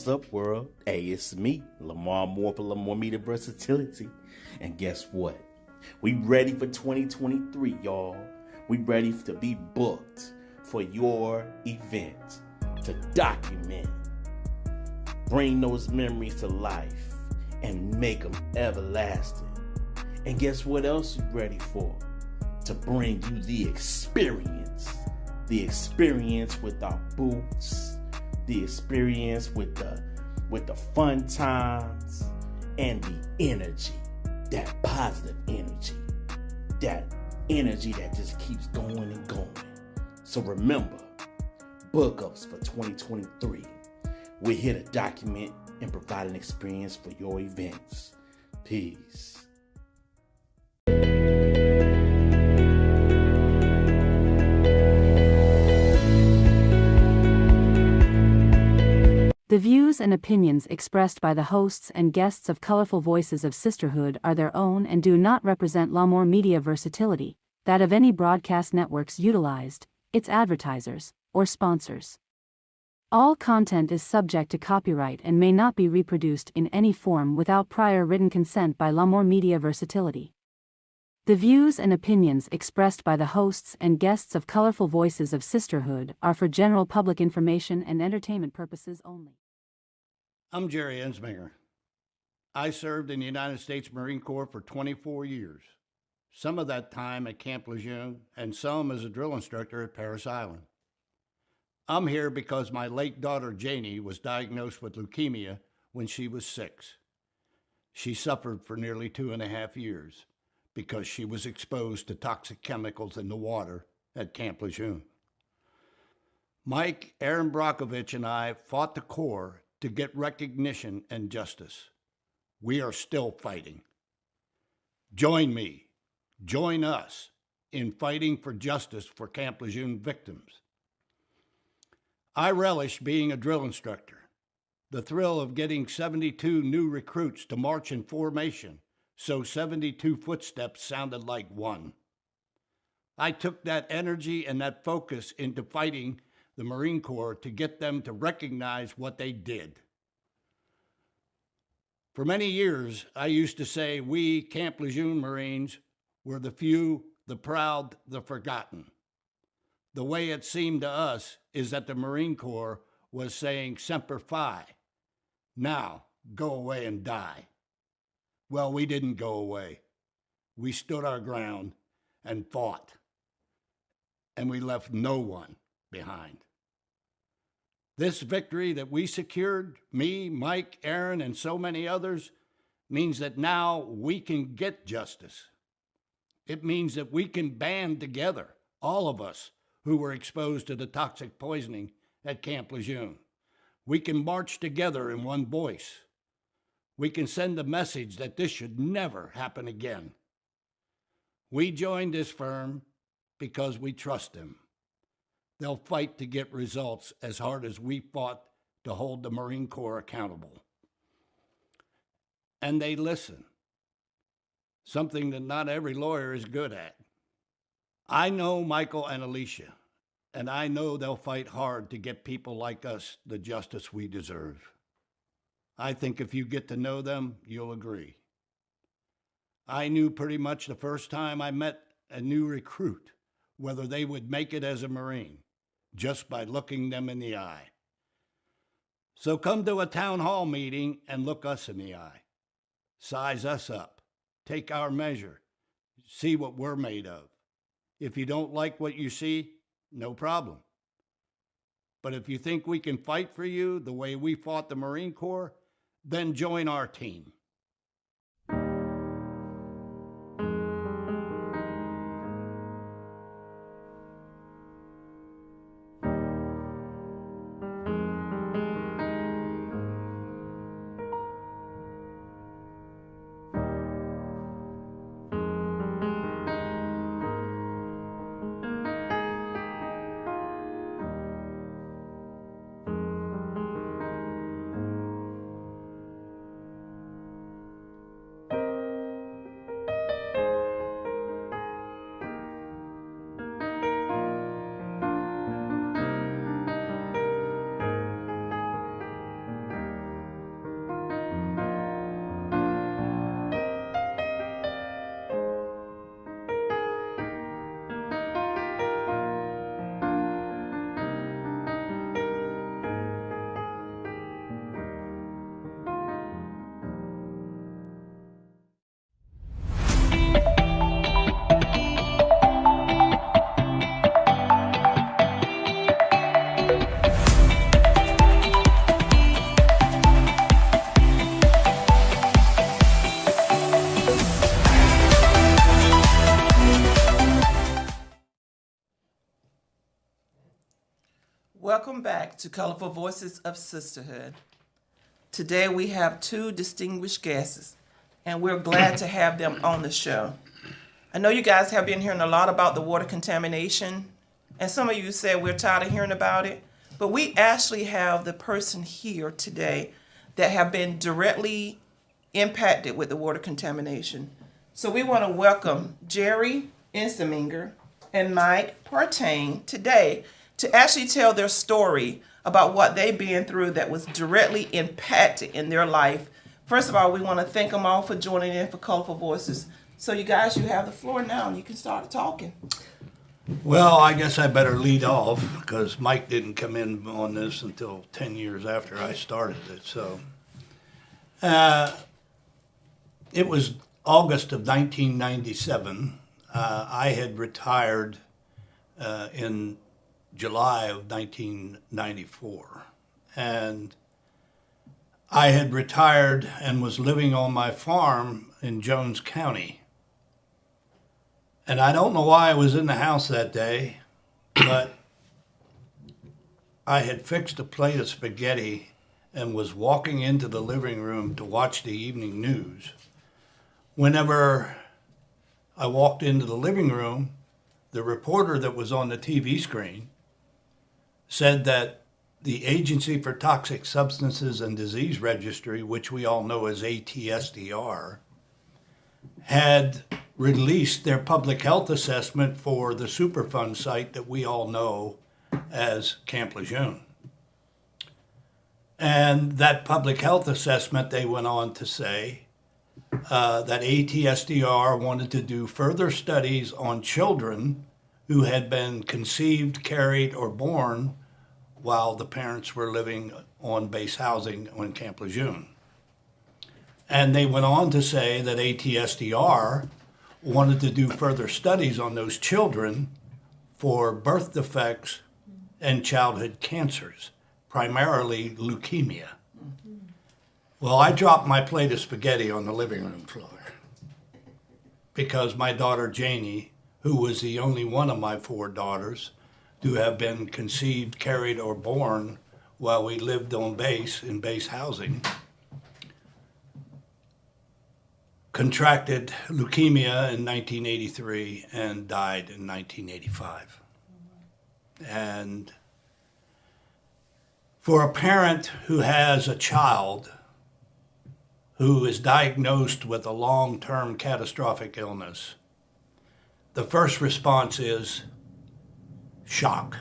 What's up, world? Hey, it's me, Lamar Moore for Lamar Media Versatility. And guess what? We ready for 2023, y'all. We ready to be booked for your event, to document, bring those memories to life, and make them everlasting. And guess what else you ready for? To bring you the experience with our booths, the experience with the fun times, and the energy, that positive energy, that energy that just keeps going and going. So remember, book us for 2023. We're here to document and provide an experience for your events. Peace. The views and opinions expressed by the hosts and guests of Colorful Voices of Sisterhood are their own and do not represent Lamar Media Versatility, that of any broadcast networks utilized, its advertisers, or sponsors. All content is subject to copyright and may not be reproduced in any form without prior written consent by Lamar Media Versatility. The views and opinions expressed by the hosts and guests of Colorful Voices of Sisterhood are for general public information and entertainment purposes only. I'm Jerry Ensminger. I served in the United States Marine Corps for 24 years, some of that time at Camp Lejeune and some as a drill instructor at Parris Island. I'm here because my late daughter Janie was diagnosed with leukemia when she was 6. She suffered for nearly 2.5 years because she was exposed to toxic chemicals in the water at Camp Lejeune. Mike, Aaron Brockovich, and I fought the Corps to get recognition and justice. We are still fighting. Join me, join us in fighting for justice for Camp Lejeune victims. I relish being a drill instructor, the thrill of getting 72 new recruits to march in formation so 72 footsteps sounded like one. I took that energy and that focus into fighting the Marine Corps to get them to recognize what they did. For many years, I used to say we, Camp Lejeune Marines, were the few, the proud, the forgotten. The way it seemed to us is that the Marine Corps was saying Semper Fi, now go away and die. Well, we didn't go away. We stood our ground and fought, and we left no one behind. This victory that we secured, me, Mike, Aaron, and so many others, means that now we can get justice. It means that we can band together, all of us who were exposed to the toxic poisoning at Camp Lejeune. We can march together in one voice. We can send a message that this should never happen again. We joined this firm because we trust them. They'll fight to get results as hard as we fought to hold the Marine Corps accountable. And they listen, something that not every lawyer is good at. I know Michael and Alicia, and I know they'll fight hard to get people like us the justice we deserve. I think if you get to know them, you'll agree. I knew pretty much the first time I met a new recruit whether they would make it as a Marine, just by looking them in the eye. So come to a town hall meeting and look us in the eye. Size us up. Take our measure. See what we're made of. If you don't like what you see, no problem. But if you think we can fight for you the way we fought the Marine Corps, then join our team. Welcome back to Colorful Voices of Sisterhood. Today we have two distinguished guests, and we're glad to have them on the show. I know you guys have been hearing a lot about the water contamination, and some of you said we're tired of hearing about it, but we actually have the person here today that have been directly impacted with the water contamination. So we want to welcome Jerry Inseminger and Mike Partain today to actually tell their story about what they've been through that was directly impacted in their life. First of all, we want to thank them all for joining in for Colorful Voices. So you guys, you have the floor now and you can start talking. Well, I guess I better lead off because Mike didn't come in on this until 10 years after I started it. So it was August of 1997. I had retired in July of 1994. And I had retired and was living on my farm in Jones County. And I don't know why I was in the house that day, but I had fixed a plate of spaghetti and was walking into the living room to watch the evening news. Whenever I walked into the living room, the reporter that was on the TV screen said that the Agency for Toxic Substances and Disease Registry, which we all know as ATSDR, had released their public health assessment for the Superfund site that we all know as Camp Lejeune. And that public health assessment, they went on to say that ATSDR wanted to do further studies on children who had been conceived, carried, or born while the parents were living on base housing on Camp Lejeune. And they went on to say that ATSDR wanted to do further studies on those children for birth defects and childhood cancers, primarily leukemia. Well, I dropped my plate of spaghetti on the living room floor because my daughter Janie, who was the only one of my four daughters to have been conceived, carried, or born while we lived on base in base housing, contracted leukemia in 1983 and died in 1985. And for a parent who has a child who is diagnosed with a long-term catastrophic illness, the first response is shock.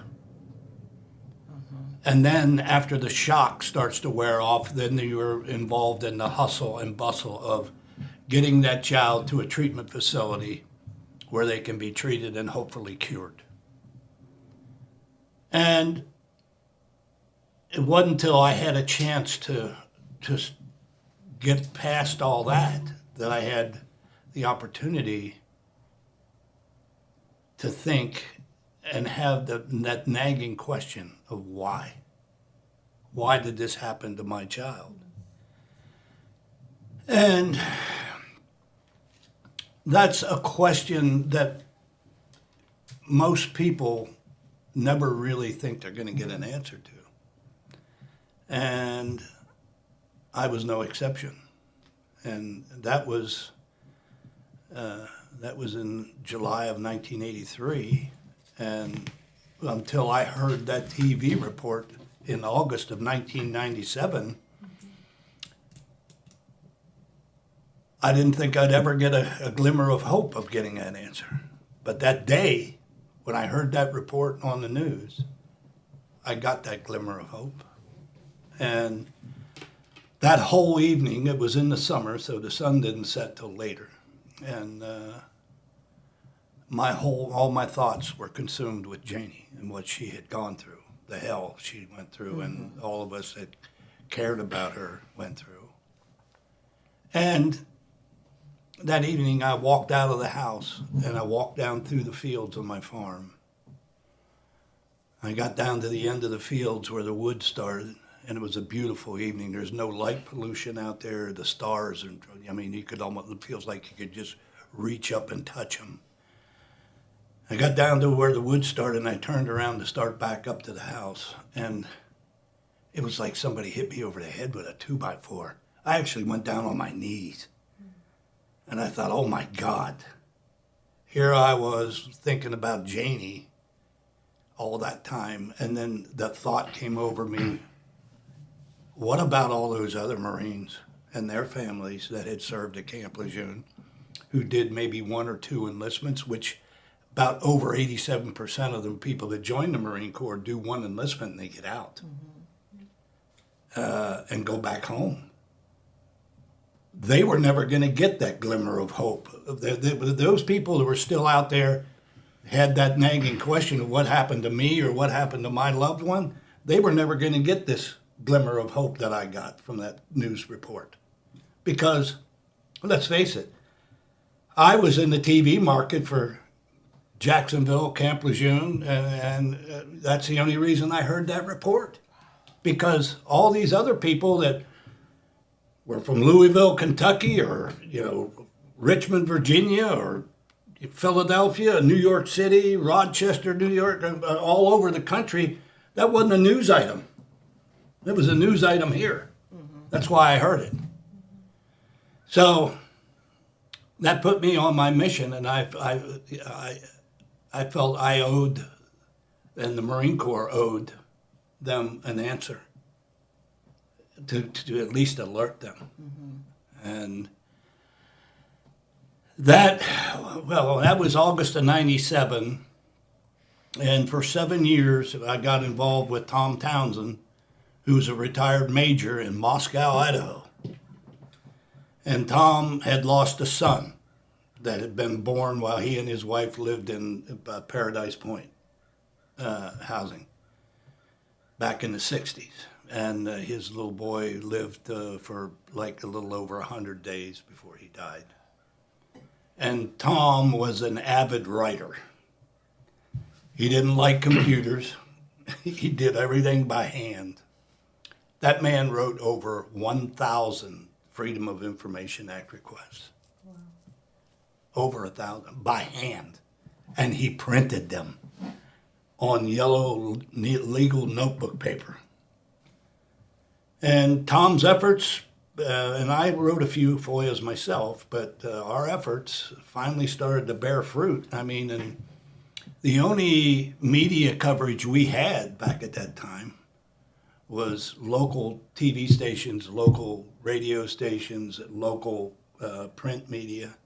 And then after the shock starts to wear off, then you're involved in the hustle and bustle of getting that child to a treatment facility where they can be treated and hopefully cured. And it wasn't until I had a chance to get past all that I had the opportunity to think and have that nagging question of why. Why did this happen to my child? And that's a question that most people never really think they're going to get an answer to. And I was no exception. And that was in July of 1983. And until I heard that TV report in August of 1997, I didn't think I'd ever get a glimmer of hope of getting that answer. But that day, when I heard that report on the news, I got that glimmer of hope. And that whole evening, it was in the summer, so the sun didn't set till later. And all my thoughts were consumed with Janie and what she had gone through, the hell she went through, and all of us that cared about her went through. And that evening, I walked out of the house and I walked down through the fields on my farm. I got down to the end of the fields where the woods started, and it was a beautiful evening. There's no light pollution out there. The stars, you could almost, it feels like you could just reach up and touch them. I got down to where the woods started, and I turned around to start back up to the house, and it was like somebody hit me over the head with a 2x4. I actually went down on my knees, and I thought, oh my God. Here I was thinking about Janie all that time, and then the thought came over me, what about all those other Marines and their families that had served at Camp Lejeune, who did maybe 1 or 2 enlistments, which about over 87% of the people that join the Marine Corps do 1 enlistment and they get out and go back home. They were never going to get that glimmer of hope. Those people that were still out there had that nagging question of what happened to me or what happened to my loved one. They were never going to get this glimmer of hope that I got from that news report. Because, let's face it, I was in the TV market for Jacksonville, Camp Lejeune, and that's the only reason I heard that report. Because all these other people that were from Louisville, Kentucky, or Richmond, Virginia, or Philadelphia, New York City, Rochester, New York, all over the country, that wasn't a news item. It was a news item here. That's why I heard it. So that put me on my mission, and I felt I owed, and the Marine Corps owed them an answer to at least alert them. And that was August of '97. And for 7 years, I got involved with Tom Townsend, who's a retired major in Moscow, Idaho. And Tom had lost a son that had been born while he and his wife lived in Paradise Point housing back in the 60s. And his little boy lived for like a little over 100 days before he died. And Tom was an avid writer. He didn't like computers. He did everything by hand. That man wrote over 1,000 Freedom of Information Act requests. Wow. Over 1,000 by hand. And he printed them on yellow legal notebook paper. And Tom's efforts, and I wrote a few FOIAs myself, but our efforts finally started to bear fruit. I mean, and the only media coverage we had back at that time was local TV stations, local radio stations, local print media.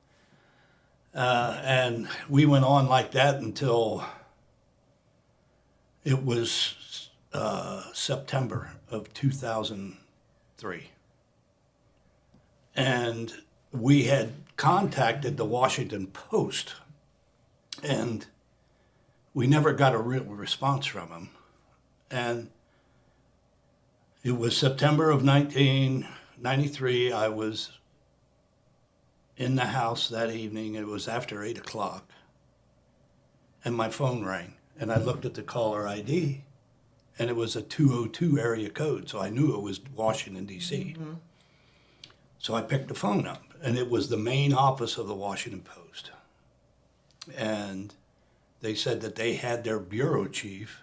And we went on like that until it was September of 2003. And we had contacted the Washington Post, and we never got a real response from them. And it was September of 1993. I was in the house that evening. It was after 8 o'clock. And my phone rang. And I looked at the caller ID. And it was a 202 area code. So I knew it was Washington, D.C. Mm-hmm. So I picked the phone up. And it was the main office of the Washington Post. And they said that they had their bureau chief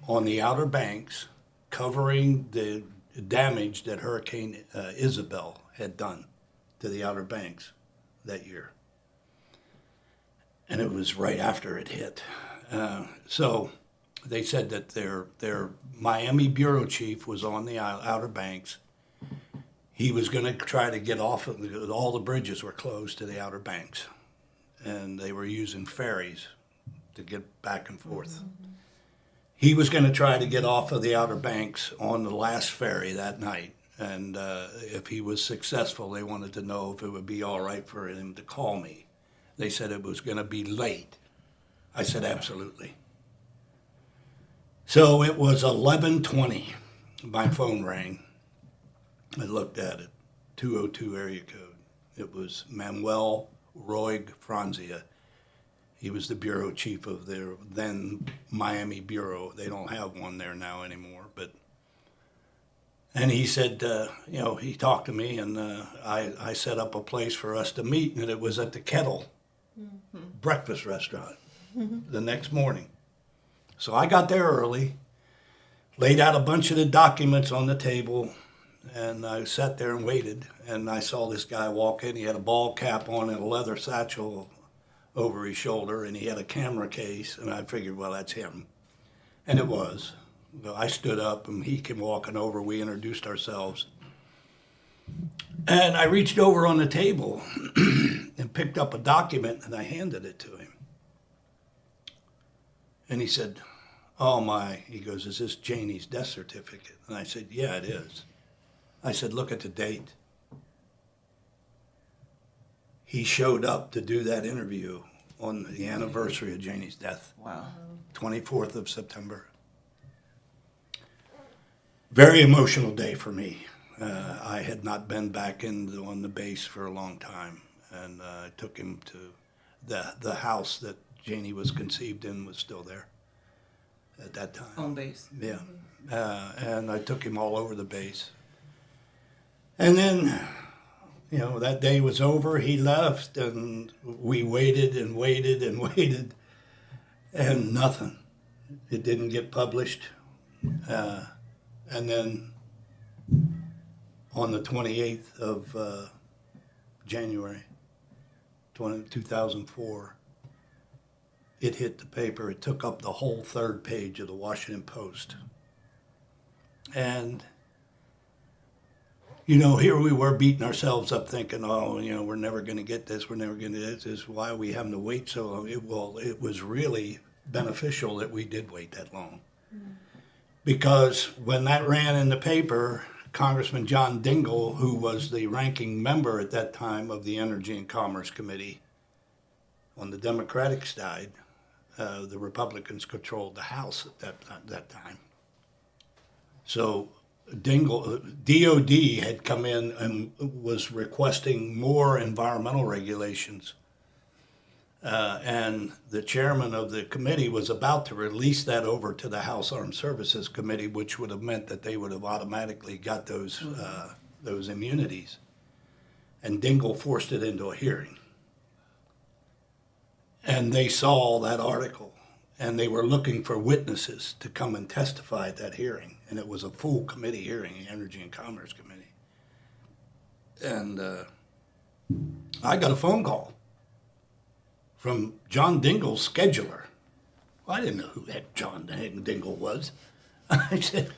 on the Outer Banks covering the damage that Hurricane Isabel had done to the Outer Banks that year. And it was right after it hit. So they said that their Miami bureau chief was on the Outer Banks. He was going to try to get off of all the bridges were closed to the Outer Banks. And they were using ferries to get back and forth. Mm-hmm. He was going to try to get off of the Outer Banks on the last ferry that night. And if he was successful, they wanted to know if it would be all right for him to call me. They said it was going to be late. I said, absolutely. So it was 11:20. My phone rang. I looked at it, 202 area code. It was Manuel Roig Franzia. He was the bureau chief of their then Miami bureau. They don't have one there now anymore. And he said, he talked to me, and I set up a place for us to meet, and it was at the Kettle breakfast restaurant. the next morning. So I got there early, laid out a bunch of the documents on the table, and I sat there and waited. And I saw this guy walk in. He had a ball cap on and a leather satchel over his shoulder, and he had a camera case. And I figured, well, that's him. And it was. I stood up, and he came walking over. We introduced ourselves. And I reached over on the table and picked up a document, and I handed it to him. And he said, oh my, he goes, is this Janie's death certificate? And I said, yeah, it is. I said, look at the date. He showed up to do that interview on the anniversary of Janie's death. Wow. 24th of September. Very emotional day for me. I had not been back on the base for a long time, and I took him to the house that Janie was conceived in was still there at that time. On base. Yeah, and I took him all over the base. And then, that day was over. He left, and we waited and waited and waited, and nothing. It didn't get published. And then on the 28th of January 2004, it hit the paper. It took up the whole third page of the Washington Post. And, here we were beating ourselves up thinking, we're never going to get this. We're never going to get this. Why are we having to wait so long? It was really beneficial that we did wait that long. Mm-hmm. Because when that ran in the paper, Congressman John Dingell, who was the ranking member at that time of the Energy and Commerce Committee, on the Democratic side, the Republicans controlled the House at that time. So Dingell, DOD had come in and was requesting more environmental regulations. And the chairman of the committee was about to release that over to the House Armed Services Committee, which would have meant that they would have automatically got those immunities. And Dingell forced it into a hearing. And they saw that article, and they were looking for witnesses to come and testify at that hearing. And it was a full committee hearing, the Energy and Commerce Committee. And I got a phone call from John Dingell's scheduler. Well, I didn't know who that John Dingell was. She said,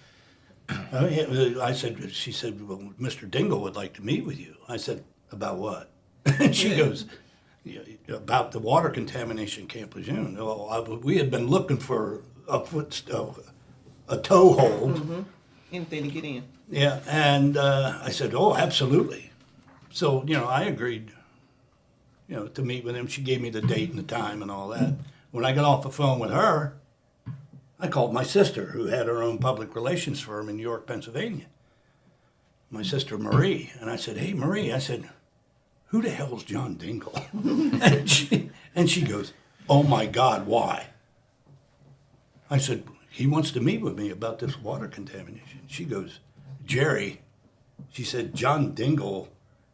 she said, well, Mr. Dingell would like to meet with you. I said, about what? And she goes, about the water contamination at Camp Lejeune. Well, we had been looking for a toehold. Mm-hmm. Anything to get in. Yeah, and I said, oh, absolutely. So, I agreed to meet with him. She gave me the date and the time and all that. When I got off the phone with her, I called my sister, who had her own public relations firm in York, Pennsylvania. My sister Marie. And I said, hey, Marie, I said, who the hell's John Dingell? and she goes, oh my God, why? I said, he wants to meet with me about this water contamination. She goes, Jerry, she said, John Dingell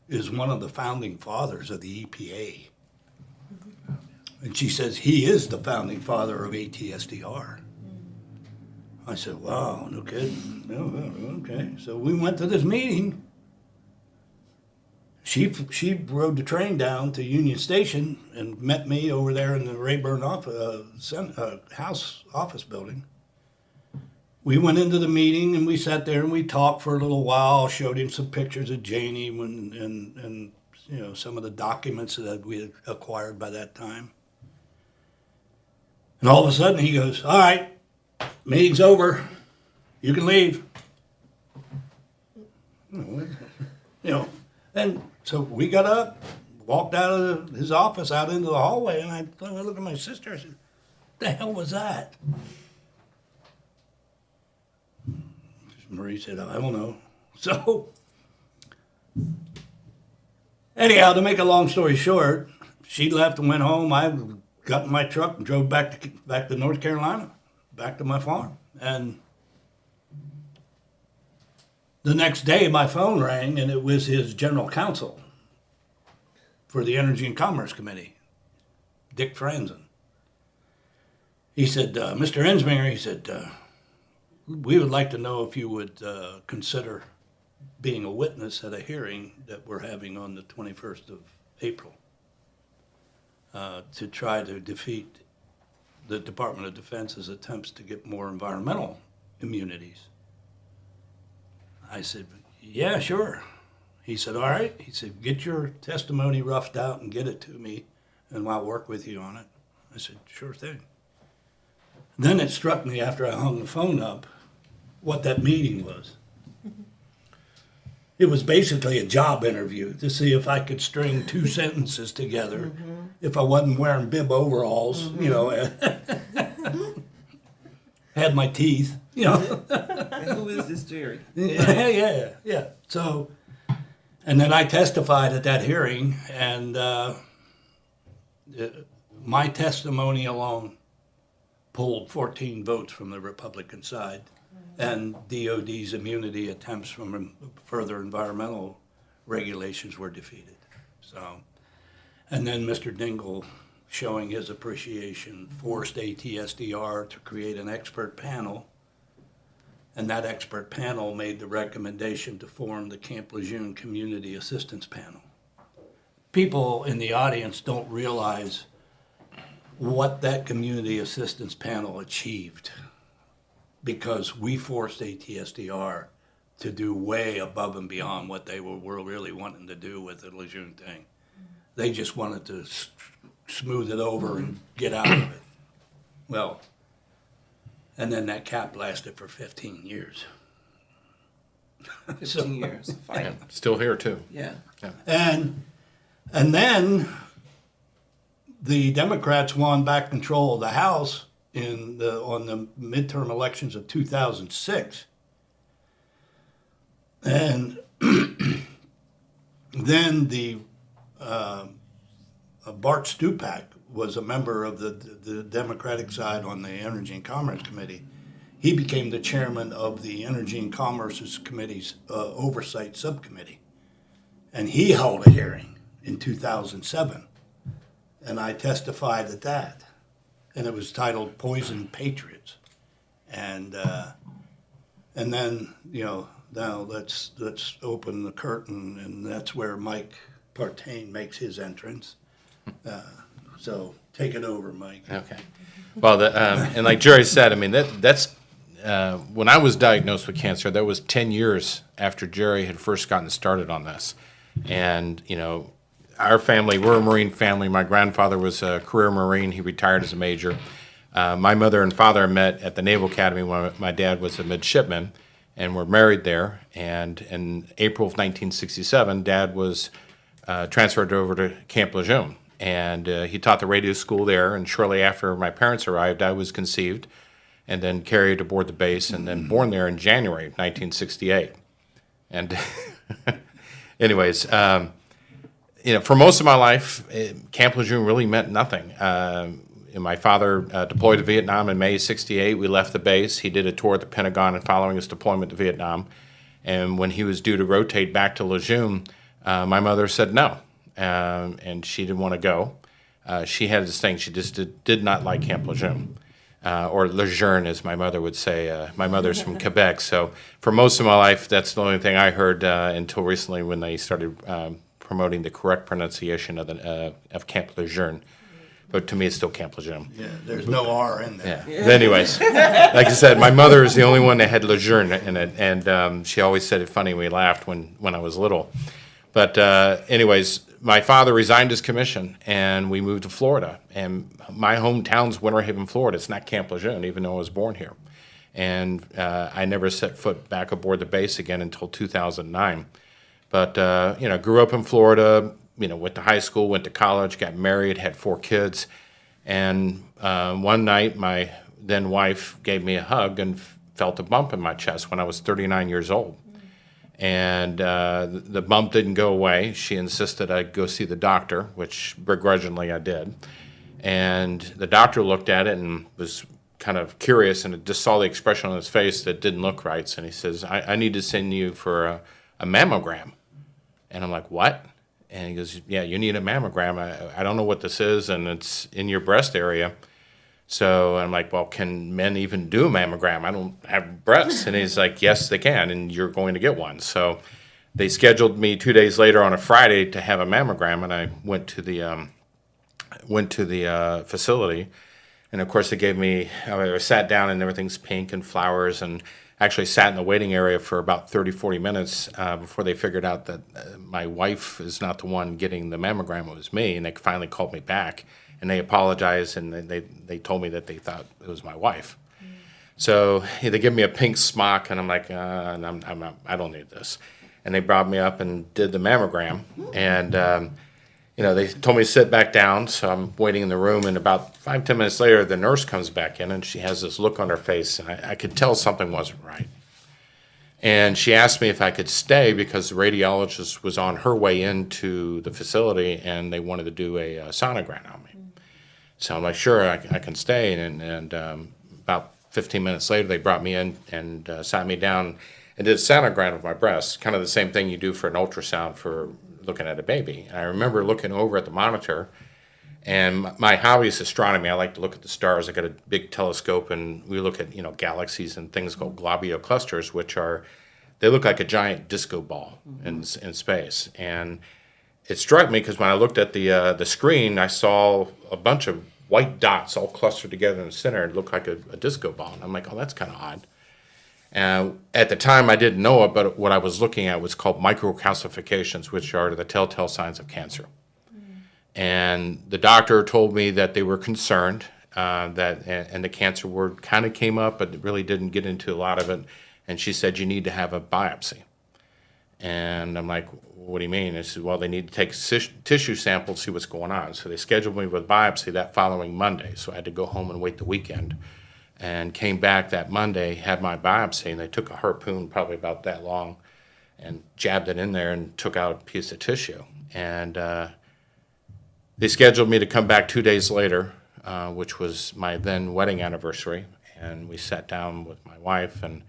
is one of the founding fathers of the EPA. And she says, he is the founding father of ATSDR. I said, wow, no kidding. No, okay. So we went to this meeting. She rode the train down to Union Station and met me over there in the Rayburn House office building. We went into the meeting and we sat there and we talked for a little while. Showed him some pictures of Janie and some of the documents that we had acquired by that time. And all of a sudden he goes, all right, meeting's over. You can leave. And so we got up, walked out of his office out into the hallway, and I looked at my sister. I said, "What the hell was that?" Marie said, "I don't know." So anyhow, to make a long story short, she left and went home. I got in my truck and drove back to North Carolina, back to my farm. And the next day, my phone rang, and it was his general counsel for the Energy and Commerce Committee, Dick Franzen. he said, Mr. Ensminger, he said, we would like to know if you would consider being a witness at a hearing that we're having on the 21st of April to try to defeat the Department of Defense's attempts to get more environmental immunities. I said, yeah, sure. He said, all right. He said, get your testimony roughed out and get it to me, and I'll work with you on it. I said, sure thing. Then it struck me after I hung the phone up what that meeting was. It was basically a job interview to see if I could string two sentences together if I wasn't wearing bib overalls, you know, had my teeth, you know. And who is this Jerry? Yeah. So, and then I testified at that hearing, and my testimony alone pulled 14 votes from the Republican side, and DOD's immunity attempts from further environmental regulations were defeated. So, and then Mr. Dingell, showing his appreciation, forced ATSDR to create an expert panel, and that expert panel made the recommendation to form the Camp Lejeune Community Assistance Panel. People in the audience don't realize what that community assistance panel achieved, because we forced ATSDR to do way above and beyond what they were really wanting to do with the Lejeune thing. They just wanted to smooth it over and get out of it. Well, and then that cap lasted for 15 years. 15 years. Yeah, still here too. Yeah. And then the Democrats won back control of the House on the midterm elections of 2006. And then Bart Stupak was a member of the Democratic side on the Energy and Commerce Committee. He became the chairman of the Energy and Commerce Committee's Oversight Subcommittee. And he held a hearing in 2007. And I testified at that. And it was titled Poison Patriots. And then, you know, now let's open the curtain, and that's where Mike Partain makes his entrance. So take it over, Mike. Okay. Well, and like Jerry said, I mean, that's when I was diagnosed with cancer, that was 10 years after Jerry had first gotten started on this. And, you know, our family, we're a Marine family. My grandfather was a career Marine. He retired as a major. My mother and father met at the Naval Academy when my dad was a midshipman, and were married there. And in April of 1967, Dad was transferred over to Camp Lejeune. And he taught the radio school there, and shortly after my parents arrived, I was conceived and then carried aboard the base and then born there in January of 1968. And anyways, you know, for most of my life, Camp Lejeune really meant nothing. My father deployed to Vietnam in May '68. We left the base. He did a tour at the Pentagon and following his deployment to Vietnam. And when he was due to rotate back to Lejeune, my mother said no. And she didn't want to go. She had this thing. She just did not like Camp Lejeune, or Lejeune, as my mother would say. My mother's from Quebec, so for most of my life, that's the only thing I heard until recently when they started promoting the correct pronunciation of Camp Lejeune. But to me, it's still Camp Lejeune. Yeah, there's no R in there. Yeah. But anyways, like I said, my mother is the only one that had Lejeune in it, and she always said it funny. We laughed when I was little. But anyways, my father resigned his commission, and we moved to Florida. And my hometown's Winter Haven, Florida. It's not Camp Lejeune, even though I was born here. And I never set foot back aboard the base again until 2009. But, you know, grew up in Florida, you know, went to high school, went to college, got married, had 4 kids. And one night, my then wife gave me a hug and felt a bump in my chest when I was 39 years old. And the bump didn't go away. She insisted I go see the doctor, which begrudgingly I did. And the doctor looked at it and was kind of curious and just saw the expression on his face that didn't look right. And he says, I need to send you for a mammogram. And I'm like, what? And he goes, yeah, you need a mammogram. I don't know what this is, and it's in your breast area. So I'm like, well, can men even do a mammogram? I don't have breasts. And he's like, yes, they can, and you're going to get one. So they scheduled me 2 days later on a Friday to have a mammogram, and I went to the facility. And of course, they gave me, I sat down and everything's pink and flowers, and actually sat in the waiting area for about 30, 40 minutes before they figured out that my wife is not the one getting the mammogram, it was me. And they finally called me back, and they apologized, and they told me that they thought it was my wife. So they give me a pink smock, and I'm like, I'm not, I don't need this. And they brought me up and did the mammogram, and they told me to sit back down, so I'm waiting in the room, and about 5-10 minutes later, the nurse comes back in, and she has this look on her face, and I could tell something wasn't right. And she asked me if I could stay because the radiologist was on her way into the facility, and they wanted to do a sonogram on me. So I'm like, sure, I can stay, and about 15 minutes later, they brought me in and sat me down and did a sonogram of my breast, kind of the same thing you do for an ultrasound for looking at a baby. And I remember looking over at the monitor, and my hobby is astronomy. I like to look at the stars. I got a big telescope, and we look at galaxies and things called globular clusters, which they look like a giant disco ball in space. And it struck me because when I looked at the screen, I saw a bunch of white dots all clustered together in the center. It looked like a disco ball. And I'm like, oh, that's kind of odd. At the time, I didn't know it, but what I was looking at was called microcalcifications, which are the telltale signs of cancer. And the doctor told me that they were concerned and the cancer word kind of came up, but really didn't get into a lot of it. And she said, you need to have a biopsy. And I'm like, what do you mean? I said, well, they need to take tissue samples, see what's going on. So they scheduled me with a biopsy that following Monday. So I had to go home and wait the weekend. And came back that Monday, had my biopsy, and they took a harpoon probably about that long and jabbed it in there and took out a piece of tissue. And they scheduled me to come back 2 days later, which was my then wedding anniversary. And we sat down with my wife, and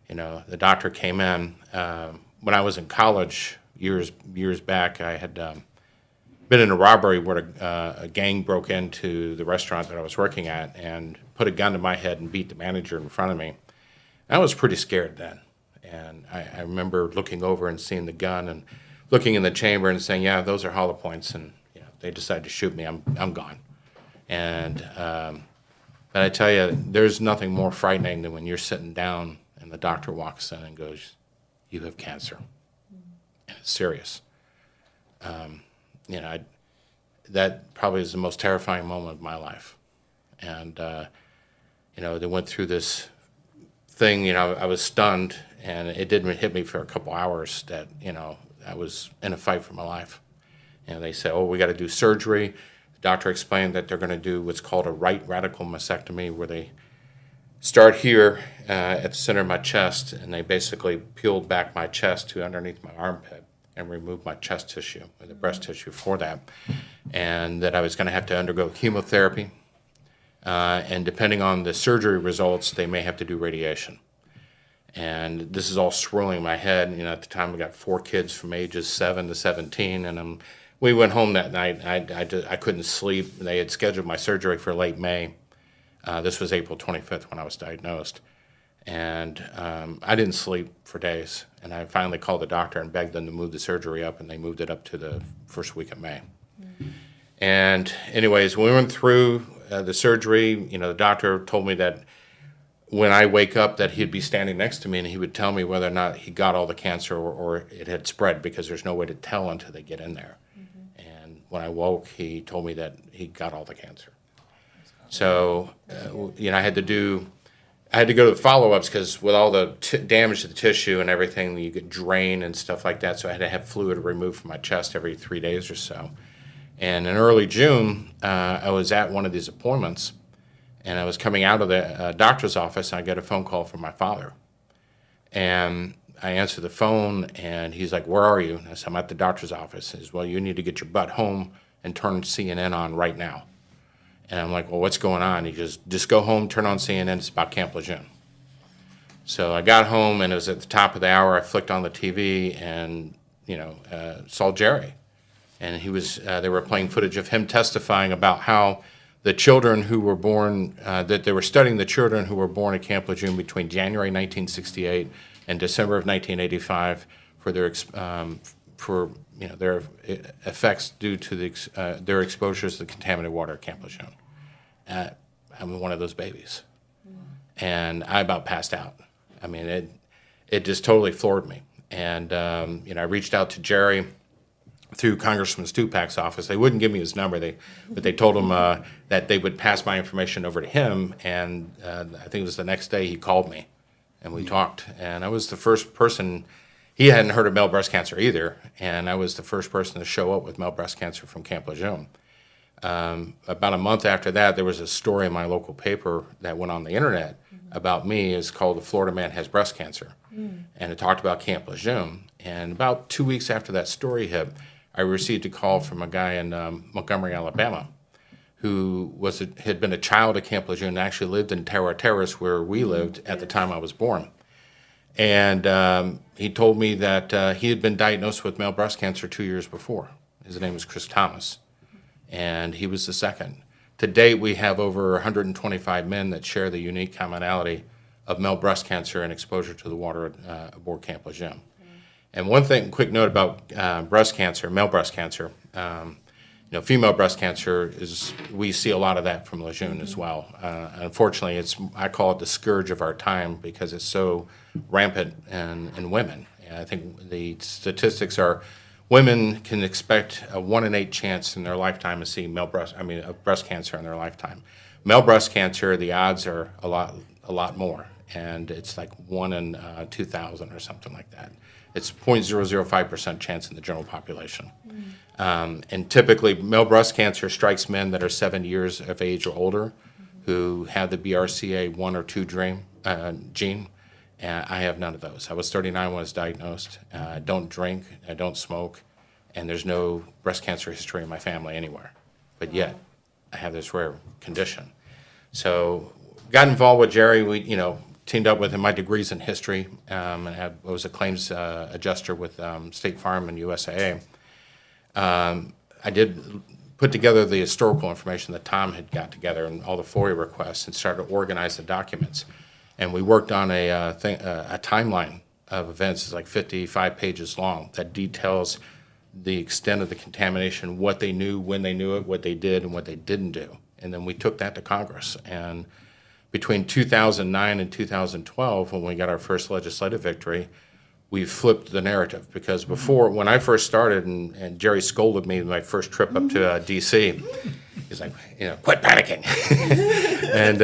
the doctor came in. When I was in college years back, I had been in a robbery where a gang broke into the restaurant that I was working at and put a gun to my head and beat the manager in front of me. I was pretty scared then. And I remember looking over and seeing the gun and looking in the chamber and saying, yeah, those are hollow points. And they decide to shoot me, I'm gone. And but I tell you, there's nothing more frightening than when you're sitting down and the doctor walks in and goes, you have cancer. And it's serious. That probably is the most terrifying moment of my life. And, they went through this thing, I was stunned, and it didn't hit me for a couple hours that, I was in a fight for my life. And they said, oh, we got to do surgery. The doctor explained that they're going to do what's called a right radical mastectomy, where they start here at the center of my chest, and they basically peeled back my chest to underneath my armpit and removed my chest tissue, or the breast tissue for that, and that I was going to have to undergo chemotherapy. And depending on the surgery results, they may have to do radiation. And this is all swirling in my head. At the time, I got 4 kids from ages 7 to 17, and we went home that night. I couldn't sleep. They had scheduled my surgery for late May. This was April 25th when I was diagnosed. And I didn't sleep for days. And I finally called the doctor and begged them to move the surgery up, and they moved it up to the first week of May. Mm-hmm. And anyways, we went through the surgery. The doctor told me that when I wake up that he'd be standing next to me and he would tell me whether or not he got all the cancer or it had spread, because there's no way to tell until they get in there. Mm-hmm. And when I woke, he told me that he got all the cancer. So, I had to go to the follow-ups because with all the damage to the tissue and everything, you get drained and stuff like that. So I had to have fluid removed from my chest every 3 days or so. And in early June, I was at one of these appointments, and I was coming out of the doctor's office, and I got a phone call from my father. And I answered the phone, and he's like, where are you? And I said, I'm at the doctor's office. He says, well, you need to get your butt home and turn CNN on right now. And I'm like, well, what's going on? He goes, just go home, turn on CNN, it's about Camp Lejeune. So I got home, and it was at the top of the hour. I flicked on the TV and, saw Jerry. And he was, they were playing footage of him testifying about how the children who were born, that they were studying the children who were born at Camp Lejeune between January 1968 and December of 1985 for their their effects due to their exposures to the contaminated water at Camp Lejeune. I'm one of those babies, and I about passed out. I mean, it just totally floored me. And I reached out to Jerry through Congressman Stupak's office. They wouldn't give me his number, but they told him that they would pass my information over to him. And I think it was the next day he called me, and we talked. And I was the first person. He hadn't heard of male breast cancer either, and I was the first person to show up with male breast cancer from Camp Lejeune. About a month after that, there was a story in my local paper that went on the internet about me. It's called "The Florida Man Has Breast Cancer," and it talked about Camp Lejeune. And about 2 weeks after that story hit, I received a call from a guy in Montgomery, Alabama, who had been a child at Camp Lejeune and actually lived in Terra Terrace, where we lived at the time I was born. And he told me that he had been diagnosed with male breast cancer 2 years before. His name was Chris Thomas, and he was the second. To date, we have over 125 men that share the unique commonality of male breast cancer and exposure to the water aboard Camp Lejeune. And one thing, quick note about breast cancer, male breast cancer. Female breast cancer we see a lot of that from Lejeune as well. Unfortunately, I call it the scourge of our time because it's so rampant in women. And I think the statistics are women can expect a 1 in 8 chance in their lifetime to see of breast cancer in their lifetime. Male breast cancer, the odds are a lot more, and it's like 1 in 2,000 or something like that. It's 0.005% chance in the general population. And typically, male breast cancer strikes men that are 70 years of age or older who have the BRCA1 or 2 gene. And I have none of those. I was 39 when I was diagnosed. I don't drink, I don't smoke, and there's no breast cancer history in my family anywhere. But yet, I have this rare condition. So, got involved with Jerry. We, teamed up with him. My degree's in history, and I was a claims adjuster with State Farm and USAA. I did put together the historical information that Tom had got together and all the FOIA requests and started to organize the documents. And we worked on a timeline of events. It's like 55 pages long that details the extent of the contamination, what they knew, when they knew it, what they did, and what they didn't do. And then we took that to Congress. And between 2009 and 2012, when we got our first legislative victory, we flipped the narrative. Because before, when I first started, and Jerry scolded me my first trip up to D.C., he's like, quit panicking. And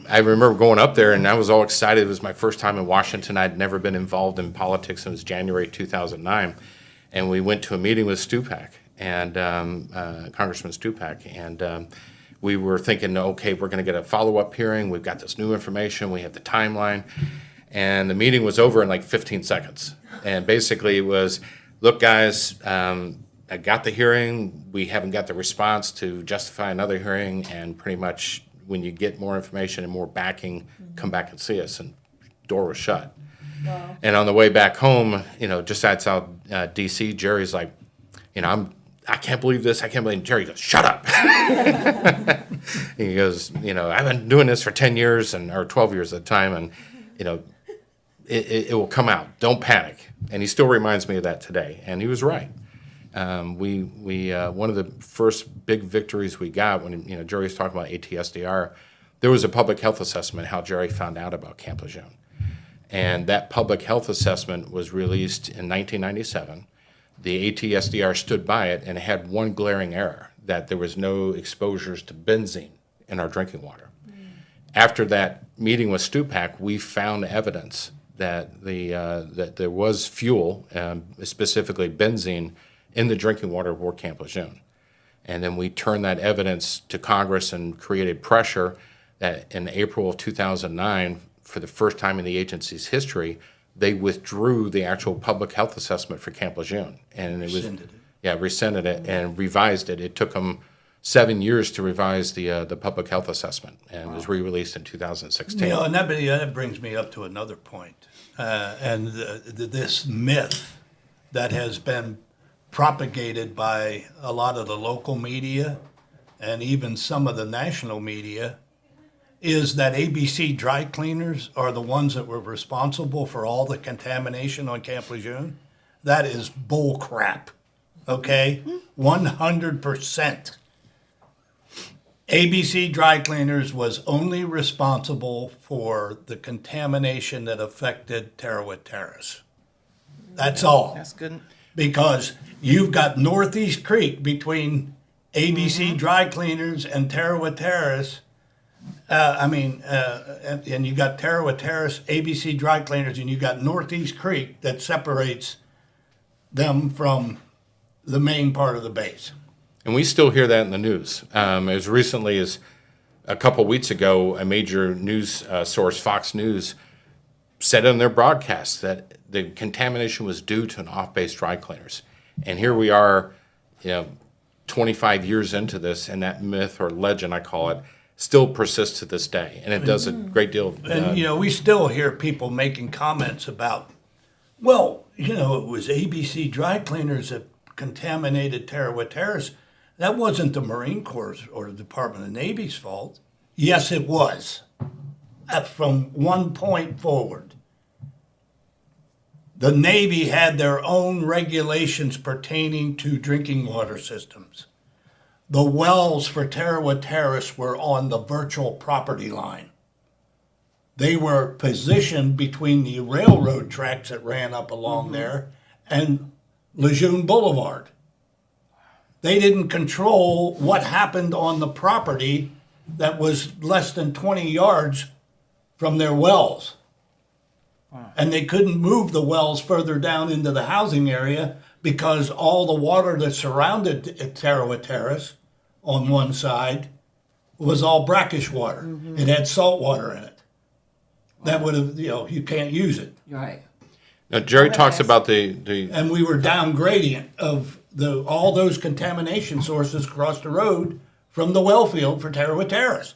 I remember going up there, and I was all excited. It was my first time in Washington. I'd never been involved in politics. It was January 2009. And we went to a meeting with Stupak, and Congressman Stupak, and we were thinking, okay, we're going to get a follow-up hearing. We've got this new information. We have the timeline. And the meeting was over in like 15 seconds. And basically it was, look, guys, I got the hearing. We haven't got the response to justify another hearing. And pretty much when you get more information and more backing, come back and see us. And the door was shut. Wow. And on the way back home, just outside D.C., Jerry's like, I can't believe this. I can't believe it. Jerry goes, shut up. He goes, I've been doing this for 10 years or 12 years at the time, and, it will come out. Don't panic. And he still reminds me of that today. And he was right. We one of the first big victories we got when, Jerry was talking about ATSDR, there was a public health assessment how Jerry found out about Camp Lejeune. And that public health assessment was released in 1997. The ATSDR stood by it, and it had one glaring error, that there was no exposures to benzene in our drinking water. After that meeting with Stupak, we found evidence that that there was fuel, specifically benzene, in the drinking water of Camp Lejeune. And then we turned that evidence to Congress and created pressure that in April of 2009, for the first time in the agency's history, they withdrew the actual public health assessment for Camp Lejeune. And it rescinded it and revised it. It took them 7 years to revise the public health assessment, and it was re-released in 2016. And that brings me up to another point. This myth that has been propagated by a lot of the local media and even some of the national media, is that ABC dry cleaners are the ones that were responsible for all the contamination on Camp Lejeune. That is bull crap, okay? 100%. ABC Dry Cleaners was only responsible for the contamination that affected Terrawit Terrace. That's all. That's good. Because you've got Northeast Creek between ABC Dry Cleaners and Terrawit Terrace. And you got Terrawit Terrace, ABC Dry Cleaners, and you got Northeast Creek that separates them from the main part of the base. And we still hear that in the news. As recently as a couple weeks ago, a major news source, Fox News, said in their broadcast that the contamination was due to an off-base dry cleaners. And here we are, 25 years into this, and that myth or legend, I call it, still persists to this day. And it does a great deal of... And, we still hear people making comments about, well, it was ABC Dry Cleaners that contaminated Terrawit Terrace. That wasn't the Marine Corps or the Department of Navy's fault. Yes, it was. From one point forward. The Navy had their own regulations pertaining to drinking water systems. The wells for Terrawit Terrace were on the virtual property line. They were positioned between the railroad tracks that ran up along there and Lejeune Boulevard. They didn't control what happened on the property that was less than 20 yards from their wells. Wow. And they couldn't move the wells further down into the housing area because all the water that surrounded Terrawit Terrace on one side was all brackish water. It had salt water in it. That would have, you can't use it. Right. Now, Jerry talks about the... And we were down gradient of all those contamination sources across the road from the well field for Terrawit Terrace.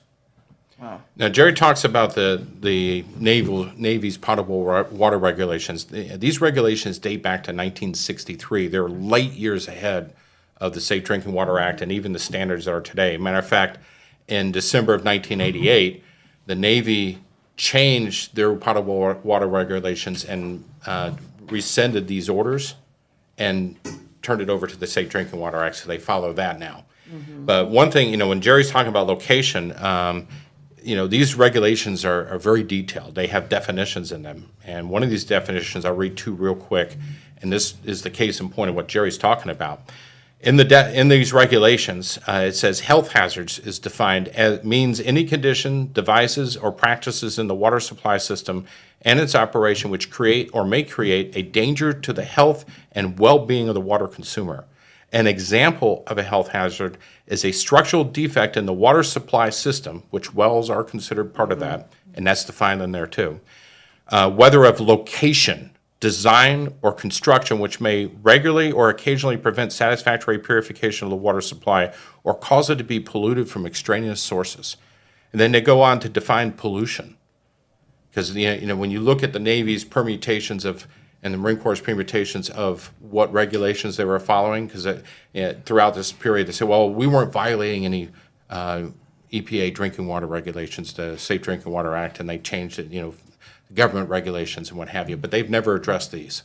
Wow. Now, Jerry talks about the Navy's potable water regulations. These regulations date back to 1963. They're light years ahead of the Safe Drinking Water Act and even the standards that are today. Matter of fact, in December of 1988, the Navy changed their potable water regulations and rescinded these orders and turned it over to the Safe Drinking Water Act, so they follow that now. But one thing, when Jerry's talking about location, these regulations are very detailed. They have definitions in them. And one of these definitions, I'll read two real quick, and this is the case in point of what Jerry's talking about. In these regulations, it says health hazards is defined as means any condition, devices, or practices in the water supply system and its operation which create or may create a danger to the health and well-being of the water consumer. An example of a health hazard is a structural defect in the water supply system, which wells are considered part of that, and that's defined in there too. Whether of location, design, or construction which may regularly or occasionally prevent satisfactory purification of the water supply or cause it to be polluted from extraneous sources. And then they go on to define pollution. Because when you look at the Navy's permutations and the Marine Corps' permutations of what regulations they were following, because throughout this period they said, well, we weren't violating any EPA drinking water regulations, the Safe Drinking Water Act, and they changed it, government regulations and what have you, but they've never addressed these.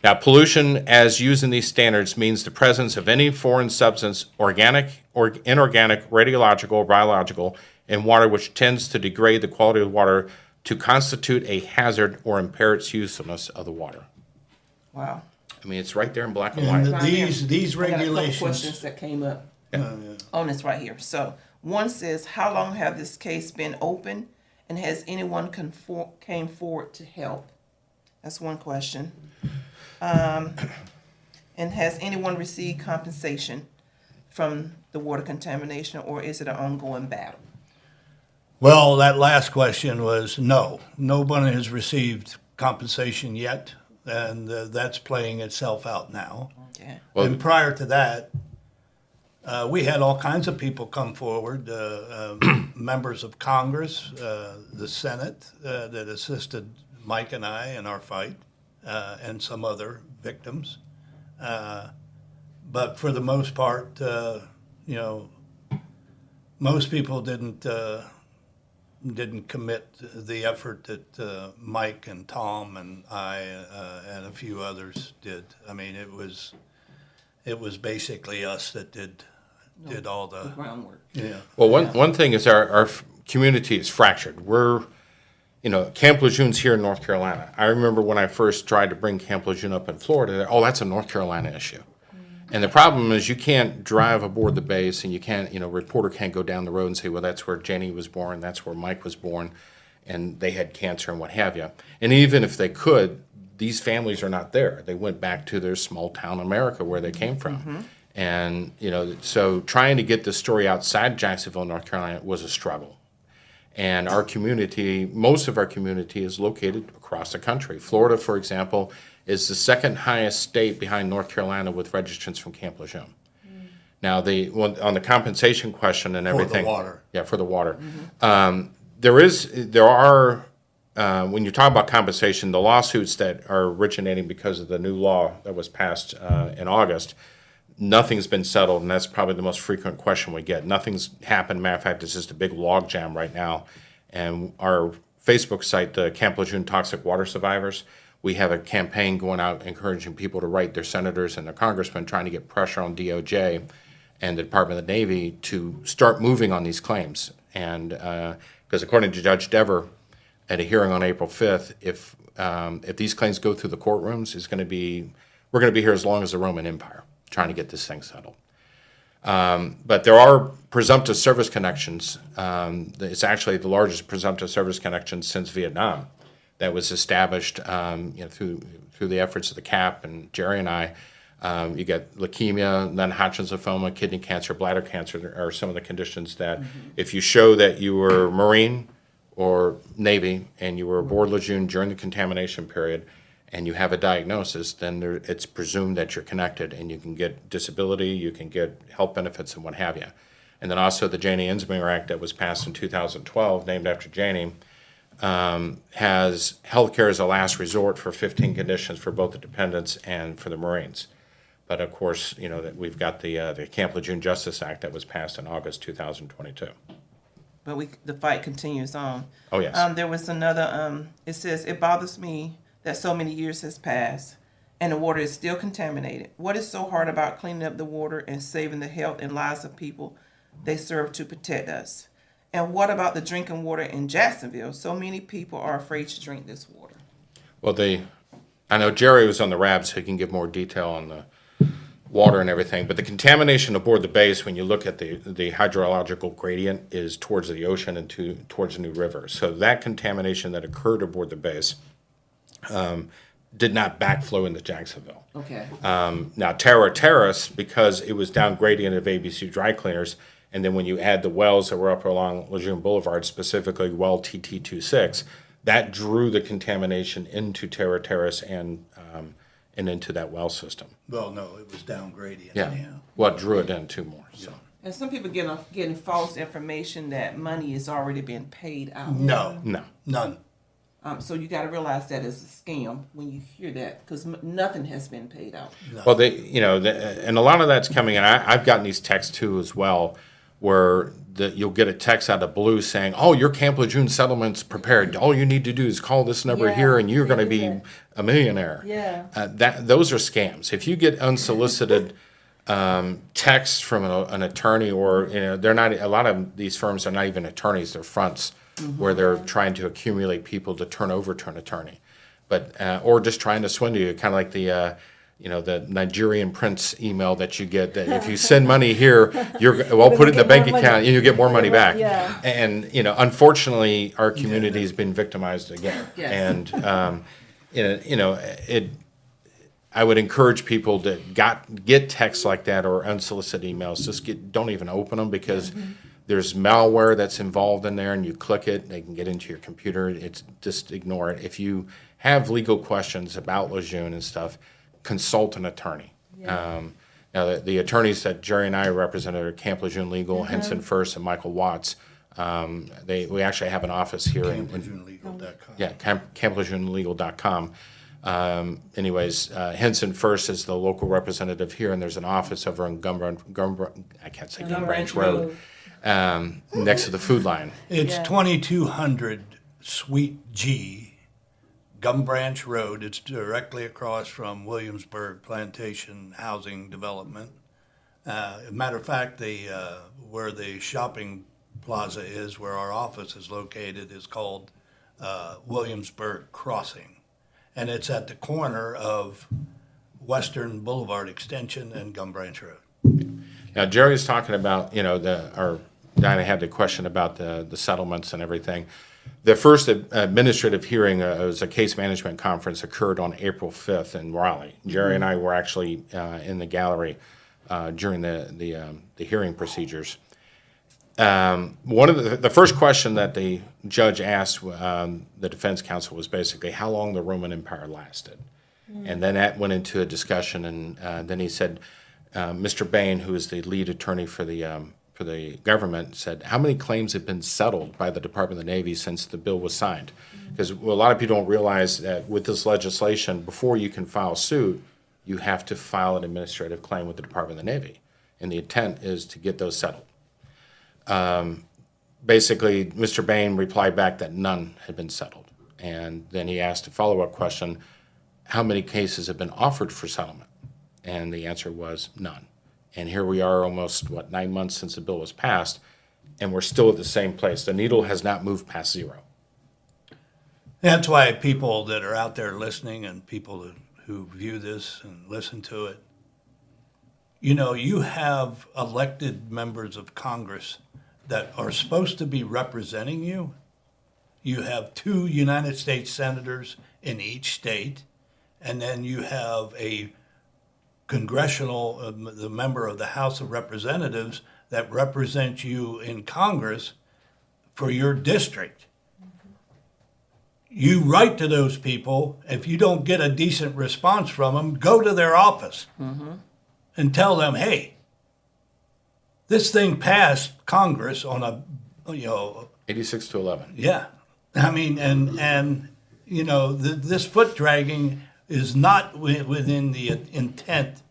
Now, pollution as used in these standards means the presence of any foreign substance, organic or inorganic, radiological or biological, in water which tends to degrade the quality of the water to constitute a hazard or impair its usefulness of the water. Wow. I mean, it's right there in black and white. These I got a couple regulations. questions that came up on this right here. So one says, how long have this case been open, and has anyone came forward to help? That's one question. And has anyone received compensation from the water contamination, or is it an ongoing battle? Well, that last question was no. Nobody has received compensation yet, and that's playing itself out now. Okay. Well, and prior to that, we had all kinds of people come forward, members of Congress, the Senate that assisted Mike and I in our fight, and some other victims. But for the most part, Most people didn't commit the effort that Mike and Tom and I and a few others did. I mean, it was basically us that did all the groundwork. Yeah. Well, one thing is our community is fractured. Camp Lejeune's here in North Carolina. I remember when I first tried to bring Camp Lejeune up in Florida, that's a North Carolina issue. And the problem is you can't drive aboard the base and you can't, a reporter can't go down the road and say, well, that's where Jenny was born, that's where Mike was born, and they had cancer and what have you. And even if they could, these families are not there. They went back to their small town America where they came from. Mm-hmm. And, so trying to get the story outside Jacksonville, North Carolina was a struggle. And our community, most of our community is located across the country. Florida, for example, is the second highest state behind North Carolina with registrants from Camp Lejeune. Now, on the compensation question and everything. For the water. Yeah, for the water. Mm-hmm. There are, when you talk about compensation, the lawsuits that are originating because of the new law that was passed in August, nothing's been settled, and that's probably the most frequent question we get. Nothing's happened. Matter of fact, it's just a big log jam right now. And our Facebook site, the Camp Lejeune Toxic Water Survivors, we have a campaign going out encouraging people to write their senators and their congressmen, trying to get pressure on DOJ and the Department of the Navy to start moving on these claims. And because according to Judge Dever, at a hearing on April 5th, if these claims go through the courtrooms, we're going to be here as long as the Roman Empire, trying to get this thing settled. But there are presumptive service connections. It's actually the largest presumptive service connection since Vietnam that was established through the efforts of the CAP and Jerry and I. You get leukemia, non-Hodgkin's lymphoma, kidney cancer, bladder cancer are some of the conditions that if you show that you were Marine or Navy and you were aboard Lejeune during the contamination period and you have a diagnosis, then it's presumed that you're connected and you can get disability, you can get health benefits and what have you. And then also the Janie Insminger Act that was passed in 2012, named after Janie, has healthcare as a last resort for 15 conditions for both the dependents and for the Marines. But of course, that we've got the Camp Lejeune Justice Act that was passed in August 2022. But the fight continues on. Oh, yes. There was another, it says, it bothers me that so many years has passed and the water is still contaminated. What is so hard about cleaning up the water and saving the health and lives of people they serve to protect us? And what about the drinking water in Jacksonville? So many people are afraid to drink this water. Well, I know Jerry was on the RAB, so he can give more detail on the water and everything. But the contamination aboard the base, when you look at the hydrological gradient, is towards the ocean and towards the New River. So that contamination that occurred aboard the base did not backflow into Jacksonville. Okay. Now, Terra Terrace, because it was down gradient of ABC dry cleaners, and then when you add the wells that were up along Lejeune Boulevard, specifically well TT26, that drew the contamination into Terra Terrace and into that well system. Well, no, it was down gradient. Yeah. What drew it in two more. So. And some people getting false information that money is already being paid out. No, none. So you got to realize that is a scam when you hear that, because nothing has been paid out. No. Well, and a lot of that's coming in. I've gotten these texts too as well, where you'll get a text out of blue saying, "Oh, your Camp Lejeune settlement's prepared. All you need to do is call this number here, and you're going to be a millionaire." Yeah. Those are scams. If you get unsolicited texts from an attorney, or they're not. A lot of these firms are not even attorneys; they're fronts where they're trying to accumulate people to turn over to an attorney, but or just trying to swindle you, kind of like the Nigerian prince email that you get, that if you send money here, put it in the bank account and you get more money back. Yeah. And, unfortunately, our community has been victimized again. Yes. And, I would encourage people to get texts like that or unsolicited emails. Don't even open them, because there's malware that's involved in there, and you click it, they can get into your computer. Just ignore it. If you have legal questions about Lejeune and stuff, consult an attorney. Yeah. Now, the attorneys that Jerry and I represented are Camp Lejeune Legal, Henson First, and Michael Watts. We actually have an office here in CampLegionelegal.com. Yeah, CampLegionelegal.com. Henson First is the local representative here, and there's an office over on Gum Branch Road. next to the food line. It's Yeah. 2200 Suite G, Gum Branch Road. It's directly across from Williamsburg Plantation Housing Development. As a matter of fact, where the shopping plaza is, where our office is located, is called Williamsburg Crossing. And it's at the corner of Western Boulevard Extension and Gum Branch Road. Now, Jerry's talking about, or Dinah had the question about the settlements and everything. The first administrative hearing, it was a case management conference, occurred on April 5th in Raleigh. Jerry and I were actually in the gallery during the hearing procedures. One of the first question that the judge asked the defense counsel was basically how long the Roman Empire lasted. And then that went into a discussion, and then he said, Mr. Bain, who is the lead attorney for the government, said, how many claims have been settled by the Department of the Navy since the bill was signed? Because a lot of people don't realize that with this legislation, before you can file suit, you have to file an administrative claim with the Department of the Navy. And the intent is to get those settled. Basically, Mr. Bain replied back that none had been settled. And then he asked a follow-up question, how many cases have been offered for settlement? And the answer was none. And here we are almost, 9 months since the bill was passed, and we're still at the same place. The needle has not moved past zero. That's why people that are out there listening and people who view this and listen to it, you have elected members of Congress that are supposed to be representing you. You have 2 United States senators in each state, and then you have a the member of the House of Representatives that represents you in Congress for your district. You write to those people. If you don't get a decent response from them, go to their office and tell them, hey, this thing passed Congress on a, 86-11. yeah. I mean, and this foot dragging is not within the intent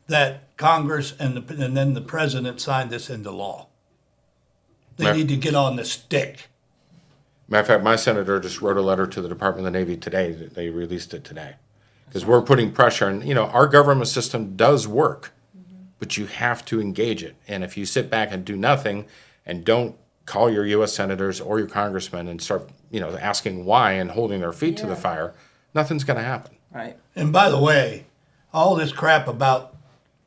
that Congress and then the president signed this into law. They need to get on the stick. Matter of fact, my senator just wrote a letter to the Department of the Navy today. They released it today. Because we're putting pressure, and our government system does work, but you have to engage it. And if you sit back and do nothing and don't call your U.S. senators or your congressmen and start, asking why and holding their feet to the fire, nothing's going to happen. Right. And by the way, all this crap about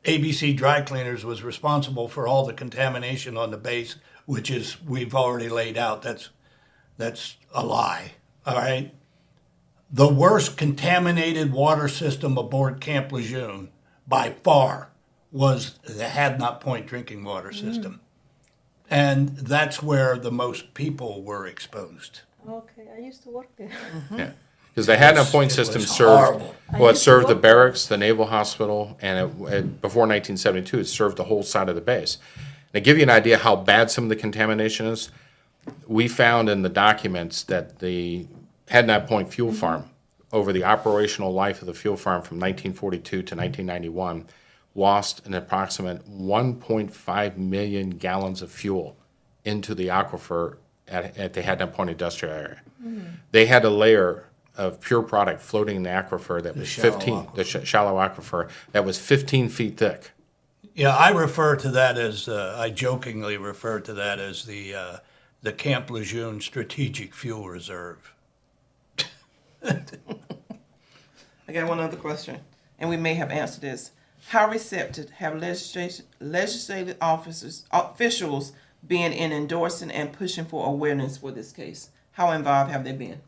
ABC Dry Cleaners was responsible for all the contamination on the base, which is, we've already laid out. That's a lie, all right? The worst contaminated water system aboard Camp Lejeune, by far, was the Hadnot Point drinking water system. And that's where the most people were exposed. Okay, I used to work there. Yeah. Because the Hadnot Point It system was served, horrible. it served the barracks, the Naval Hospital, and before 1972, it served the whole side of the base. To give you an idea how bad some of the contamination is, we found in the documents that the Hadnot Point fuel farm, over the operational life of the fuel farm from 1942 to 1991, lost an approximate 1.5 million gallons of fuel into the aquifer at the Hadnot Point industrial area. They had a layer of pure product floating in the aquifer that was shallow 15, aquifer. the shallow aquifer, that was 15 feet thick. Yeah, I refer to that as, I jokingly refer to that as the Camp Lejeune Strategic Fuel Reserve. I got one other question, and we may have answered this. How receptive have legislative officials been in endorsing and pushing for awareness for this case? How involved have they been?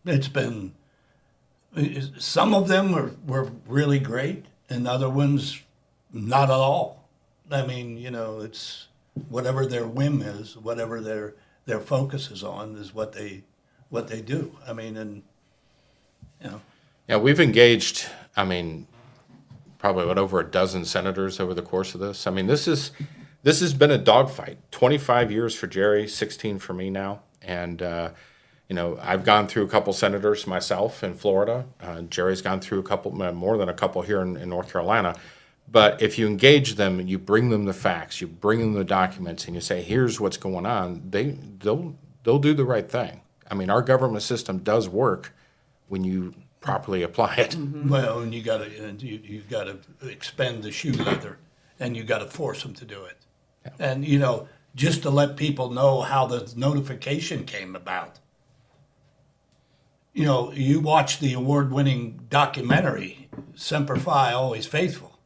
It's been, some of them were really great, and other ones not at all. I mean, it's whatever their whim is, whatever their focus is on, is what they do. I mean, and Yeah, we've engaged, probably over a dozen senators over the course of this. This has been a dogfight. 25 years for Jerry, 16 for me now, and I've gone through a couple senators myself in Florida. Jerry's gone through a couple, more than a couple here in North Carolina. But if you engage them and you bring them the facts, you bring them the documents, and you say, "Here's what's going on," they'll do the right thing. I mean, our government system does work when you properly apply it. Well, and you gotta expend the shoe leather, and you gotta force them to do it. And, just to let people know how the notification came about. You watch the award-winning documentary, Semper Fi, Always Faithful.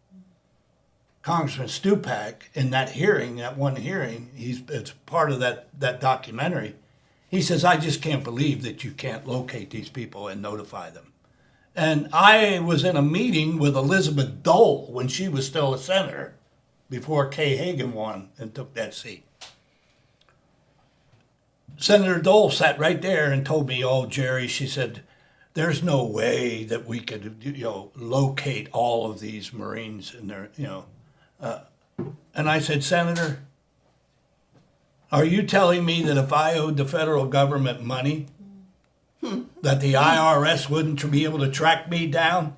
Congressman Stupak, in that one hearing, it's part of that documentary. He says, "I just can't believe that you can't locate these people and notify them." And I was in a meeting with Elizabeth Dole when she was still a senator, before Kay Hagan won and took that seat. Senator Dole sat right there and told me, "Oh, Jerry," she said, "there's no way that we could, locate all of these Marines in their, and I said, "Senator, are you telling me that if I owed the federal government money, that the IRS wouldn't be able to track me down?"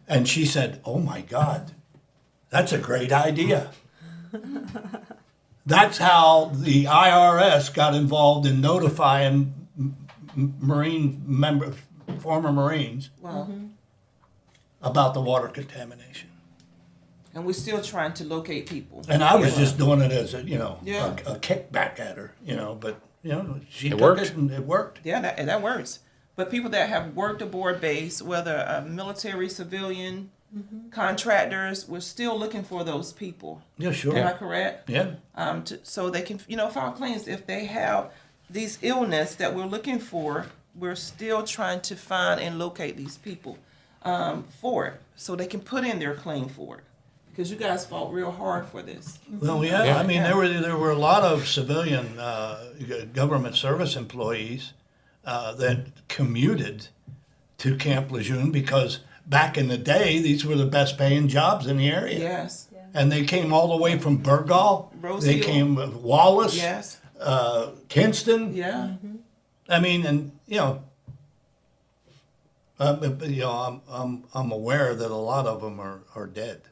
And she said, "Oh my God, that's a great idea." That's how the IRS got involved in notifying former Marines about the water contamination. And we're still trying to locate people. And I was just doing it as a Yeah. a kickback at her, but she took worked. it and it worked. Yeah, that works. But people that have worked aboard base, whether military, civilian, contractors, we're still looking for those people. Yeah, sure. Am I correct? Yeah. So they can, file claims if they have these illness that we're looking for. We're still trying to find and locate these people for it, so they can put in their claim for it. Because you guys fought real hard for this. Well, yeah. I mean, there were a lot of civilian government service employees that commuted to Camp Lejeune because back in the day, these were the best paying jobs in the area. Yes. And they came all the way from Burgall. Rose They Hill. came Wallace. Yes. Kinston. Yeah. I mean, and I'm aware that a lot of them are dead.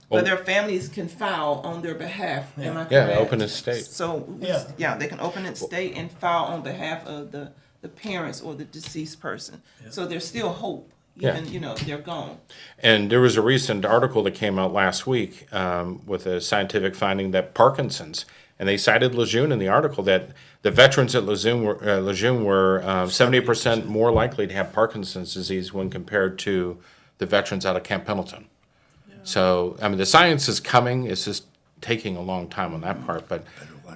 But their families can file on their behalf. Am I correct? Yeah, open estate. So they can open an estate and file on behalf of the parents or the deceased person. So there's still hope, even they're gone. And there was a recent article that came out last week with a scientific finding that Parkinson's, and they cited Lejeune in the article, that the veterans at Lejeune were 70% more likely to have Parkinson's disease when compared to the veterans out of Camp Pendleton. So, I mean, the science is coming. It's just taking a long time on that part. But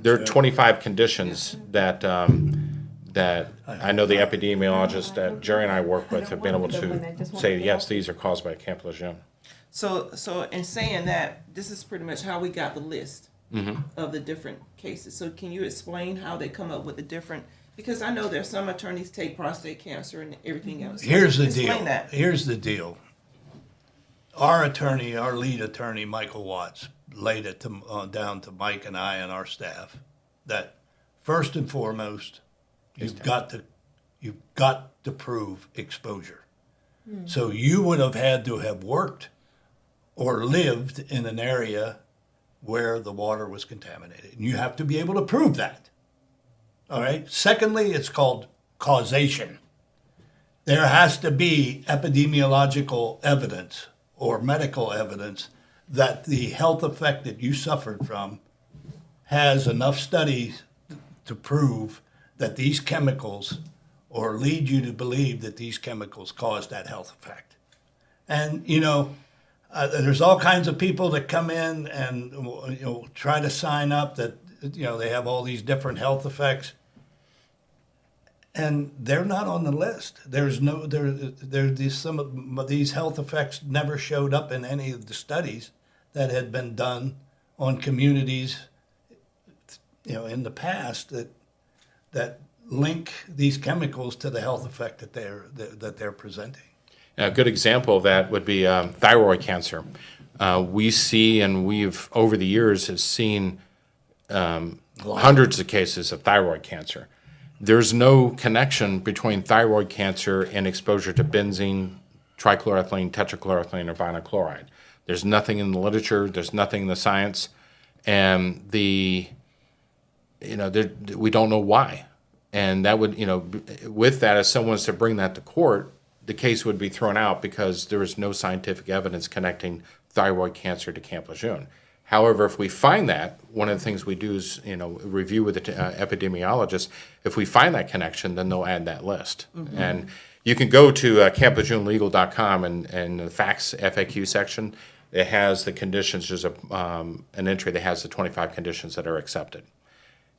there are 25 conditions that I know the epidemiologists that Jerry and I work with have been able to say, yes, these are caused by Camp Lejeune. So in saying that, this is pretty much how we got the list of the different cases. So can you explain how they come up with the different? Because I know there's some attorneys take prostate cancer and everything else. So Here's the explain deal. that. Here's the deal. Our lead attorney, Michael Watts, laid it down to Mike and I and our staff that first and foremost, you've got to prove exposure. So you would have had to have worked or lived in an area where the water was contaminated. And you have to be able to prove that. All right. Secondly, it's called causation. There has to be epidemiological evidence or medical evidence that the health effect that you suffered from has enough studies to prove that these chemicals, or lead you to believe that these chemicals cause that health effect. And, there's all kinds of people that come in and, try to sign up that, they have all these different health effects. And they're not on the list. Some of these health effects never showed up in any of the studies that had been done on communities, in the past that link these chemicals to the health effect that they're presenting. A good example of that would be thyroid cancer. We see, and we've over the years have seen hundreds of cases of thyroid cancer. There's no connection between thyroid cancer and exposure to benzene, trichloroethylene, tetrachloroethylene, or vinyl chloride. There's nothing in the literature. There's nothing in the science, and we don't know why. And that would, with that, if someone's to bring that to court, the case would be thrown out because there is no scientific evidence connecting thyroid cancer to Camp Lejeune. However, if we find that, one of the things we do is, review with the epidemiologist. If we find that connection, then they'll add that list. Mm-hmm. And you can go to CampLegeuneLegal.com and the facts FAQ section. It has the conditions. There's an entry that has the 25 conditions that are accepted.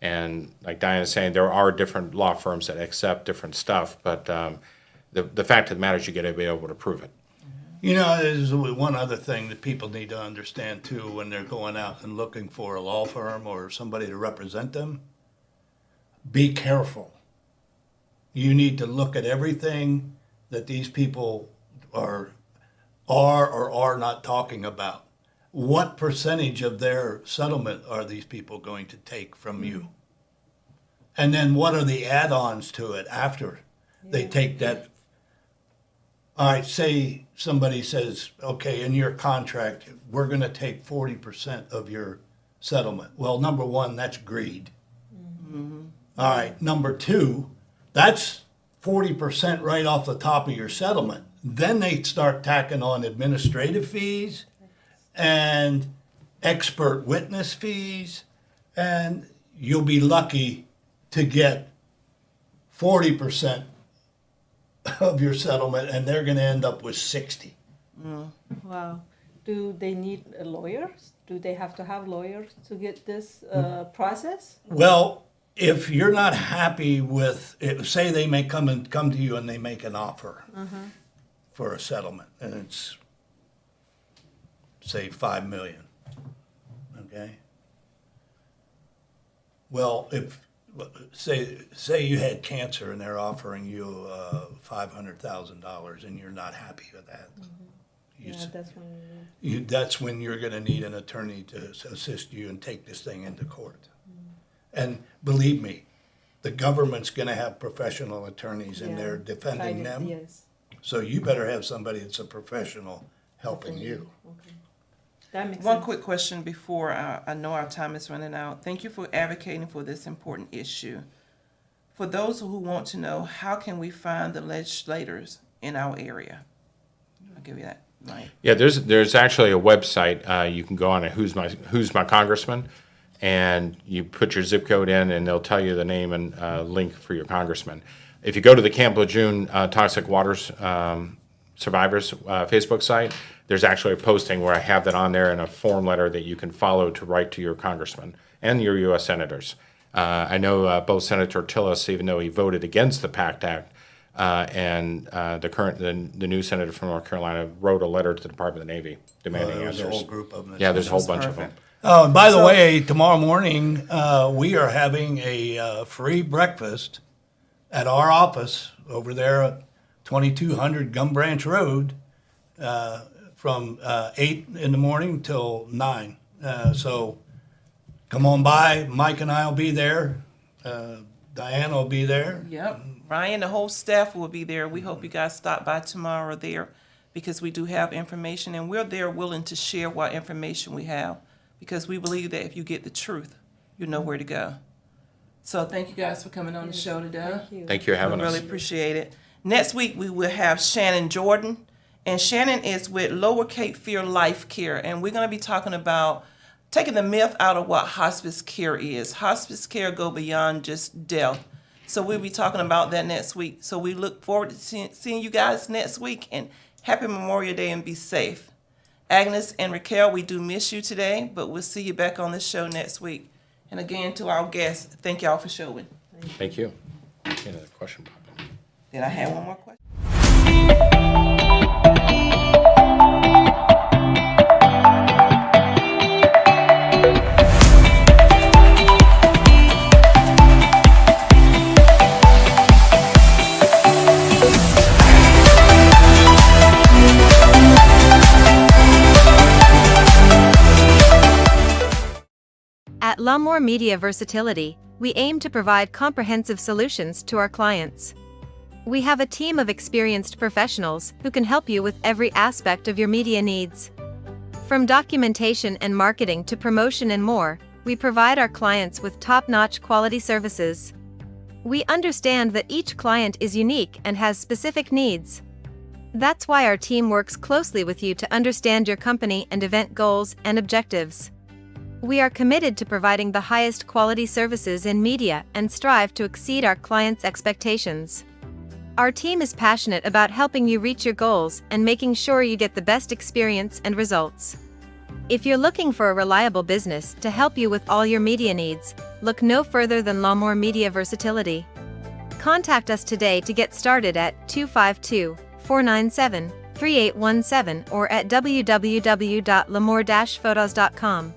And like Diane is saying, there are different law firms that accept different stuff, but the fact of the matter is you got to be able to prove it. There's one other thing that people need to understand too when they're going out and looking for a law firm or somebody to represent them. Be careful. You need to look at everything that these people are or are not talking about. What percentage of their settlement are these people going to take from you? And then what are the add-ons to it after they take that? All right, say somebody says, okay, in your contract, we're going to take 40% of your settlement. Well, number one, that's greed. Mm-hmm. All right, number two, that's 40% right off the top of your settlement. Then they start tacking on administrative fees and expert witness fees, and you'll be lucky to get 40% of your settlement, and they're going to end up with 60. Wow. Do they need lawyers? Do they have to have lawyers to get this process? Well, if you're not happy with it, say they may come to you and they make an offer for a settlement, and it's say $5 million. Okay. Well, if say you had cancer and they're offering you $500,000 and you're not happy with that, that's when you're going to need an attorney to assist you and take this thing into court. And believe me, the government's going to have professional attorneys in there defending them. Yes. So you better have somebody that's a professional helping you. Okay. That makes One sense. quick question before I know our time is running out. Thank you for advocating for this important issue. For those who want to know, how can we find the legislators in our area? I'll give you that, Mike. Yeah, there's actually a website you can go on at Who's My Congressman, and you put your zip code in, and they'll tell you the name and link for your congressman. If you go to the Camp Lejeune Toxic Waters Survivors Facebook site, there's actually a posting where I have that on there and a form letter that you can follow to write to your congressman and your U.S. senators. I know both Senator Tillis, even though he voted against the PACT Act, and the new senator from North Carolina wrote a letter to the Department of the Navy demanding There's answers. a whole group of them. Yeah, there's a whole bunch of them. Oh, and by the way, tomorrow morning we are having a free breakfast at our office over there at 2200 Gum Branch Road from 8 in the morning till 9. So come on by. Mike and I will be there. Diane will be there. Yep. Ryan, the whole staff will be there. We hope you guys stop by tomorrow there because we do have information, and we're there willing to share what information we have because we believe that if you get the truth, you know where to go. So thank you guys for coming on the show today. Thank you for having We us. really appreciate it. Next week, we will have Shannon Jordan, and Shannon is with Lower Cape Fear Life Care, and we're going to be talking about taking the myth out of what hospice care is. Hospice care go beyond just death. So we'll be talking about that next week. So we look forward to seeing you guys next week, and happy Memorial Day and be safe. Agnes and Raquel, we do miss you today, but we'll see you back on the show next week. And again, to our guests, thank y'all for showing. Thank you. Another question popped in. Did I have one more question? At Lawnmower Media Versatility, we aim to provide comprehensive solutions to our clients. We have a team of experienced professionals who can help you with every aspect of your media needs. From documentation and marketing to promotion and more, we provide our clients with top-notch quality services. We understand that each client is unique and has specific needs. That's why our team works closely with you to understand your company and event goals and objectives. We are committed to providing the highest quality services in media and strive to exceed our clients' expectations. Our team is passionate about helping you reach your goals and making sure you get the best experience and results. If you're looking for a reliable business to help you with all your media needs, look no further than Lamour Media Versatility. Contact us today to get started at 252-497-3817 or at www.lamour-photos.com.